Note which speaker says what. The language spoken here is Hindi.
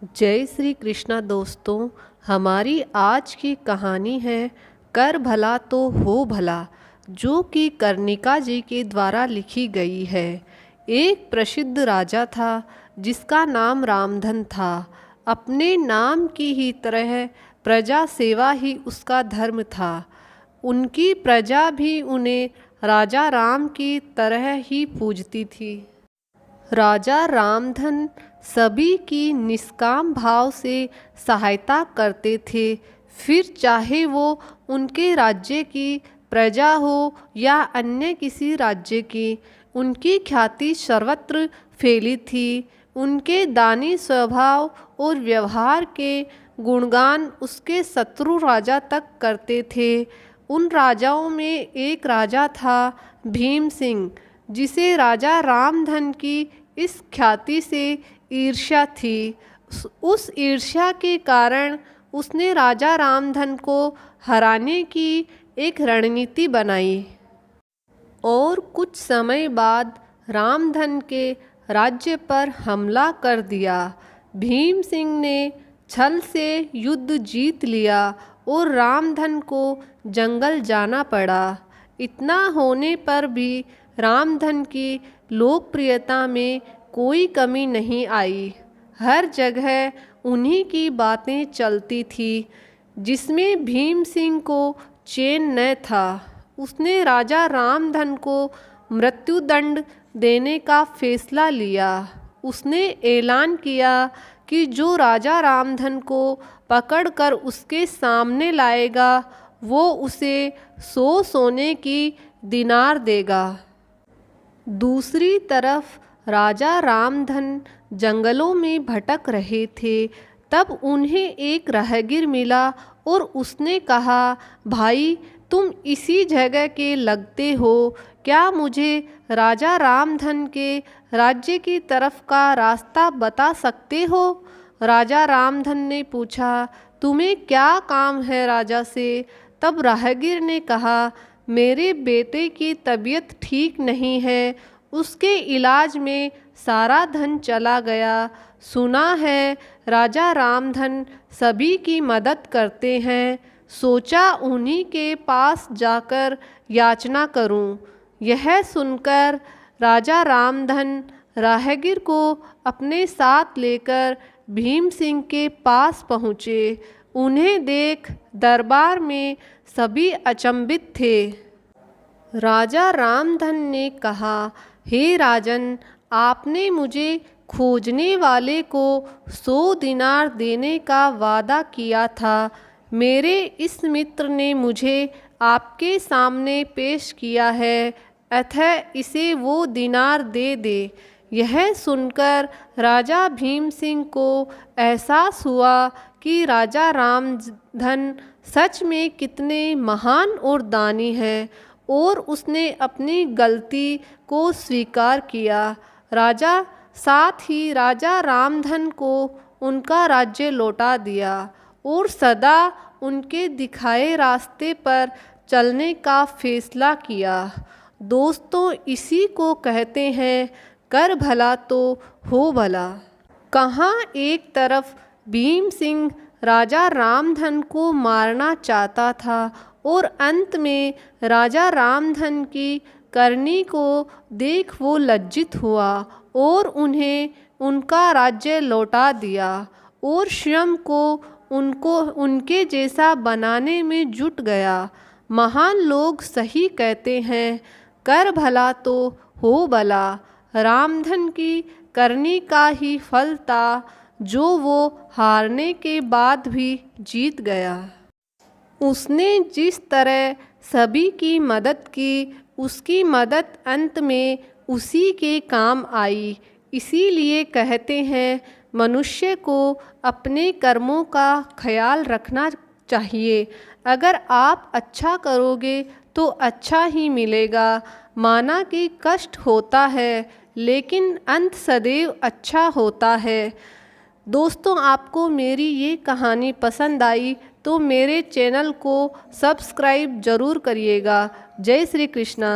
Speaker 1: जय श्री कृष्णा दोस्तों। हमारी आज की कहानी है कर भला तो हो भला, जो कि कर्णिका जी के द्वारा लिखी गई है। एक प्रसिद्ध राजा था जिसका नाम रामधन था। अपने नाम की ही तरह प्रजा सेवा ही उसका धर्म था। उनकी प्रजा भी उन्हें राजा राम की तरह ही पूजती थी। राजा रामधन सभी की निष्काम भाव से सहायता करते थे, फिर चाहे वो उनके राज्य की प्रजा हो या अन्य किसी राज्य की। उनकी ख्याति सर्वत्र फैली थी। उनके दानी स्वभाव और व्यवहार के गुणगान उसके शत्रु राजा तक करते थे। उन राजाओं में एक राजा था भीम सिंह, जिसे राजा रामधन की इस ख्याति से ईर्ष्या थी। उस ईर्ष्या के कारण उसने राजा रामधन को हराने की एक रणनीति बनाई और कुछ समय बाद रामधन के राज्य पर हमला कर दिया। भीम सिंह ने छल से युद्ध जीत लिया और रामधन को जंगल जाना पड़ा। इतना होने पर भी रामधन की लोकप्रियता में कोई कमी नहीं आई। हर जगह उन्हीं की बातें चलती थी, जिसमें भीम सिंह को चैन न था। उसने राजा रामधन को मृत्युदंड देने का फैसला लिया। उसने ऐलान किया कि जो राजा रामधन को पकड़कर उसके सामने लाएगा, वो उसे 100 सोने की दिनार देगा। दूसरी तरफ राजा रामधन जंगलों में भटक रहे थे। तब उन्हें एक राहगीर मिला और उसने कहा, भाई तुम इसी जगह के लगते हो, क्या मुझे राजा रामधन के राज्य की तरफ का रास्ता बता सकते हो? राजा रामधन ने पूछा, तुम्हें क्या काम है राजा से? तब राहगीर ने कहा, मेरे बेटे की तबीयत ठीक नहीं है, उसके इलाज में सारा धन चला गया। सुना है राजा रामधन सभी की मदद करते हैं, सोचा उन्हीं के पास जाकर याचना करूं। यह सुनकर राजा रामधन राहगीर को अपने साथ लेकर भीम सिंह के पास पहुँचे। उन्हें देख दरबार में सभी अचंभित थे। राजा रामधन ने कहा, हे राजन, आपने मुझे खोजने वाले को 100 दिनार देने का वादा किया था। मेरे इस मित्र ने मुझे आपके सामने पेश किया है, अतः इसे वो दिनार दे दे। यह सुनकर राजा भीम सिंह को एहसास हुआ कि राजा रामधन सच में कितने महान और दानी हैं, और उसने अपनी गलती को स्वीकार किया। साथ ही राजा रामधन को उनका राज्य लौटा दिया और सदा उनके दिखाए रास्ते पर चलने का फैसला किया। दोस्तों, इसी को कहते हैं कर भला तो हो भला। कहाँ एक तरफ भीम सिंह राजा रामधन को मारना चाहता था और अंत में राजा रामधन की करनी को देख वो लज्जित हुआ और उन्हें उनका राज्य लौटा दिया और स्वयं को उनके जैसा बनाने में जुट गया। महान लोग सही कहते हैं, कर भला तो हो भला। रामधन की करनी का ही फल था, जो वो हारने के बाद भी जीत गया। उसने जिस तरह सभी की मदद की, उसकी मदद अंत में उसी के काम आई। इसीलिए कहते हैं, मनुष्य को अपने कर्मों का ख्याल रखना चाहिए। अगर आप अच्छा करोगे तो अच्छा ही मिलेगा। माना कि कष्ट होता है, लेकिन अंत सदैव अच्छा होता है। दोस्तों, आपको मेरी ये कहानी पसंद आई तो मेरे चैनल को सब्सक्राइब ज़रूर करिएगा। जय श्री कृष्णा।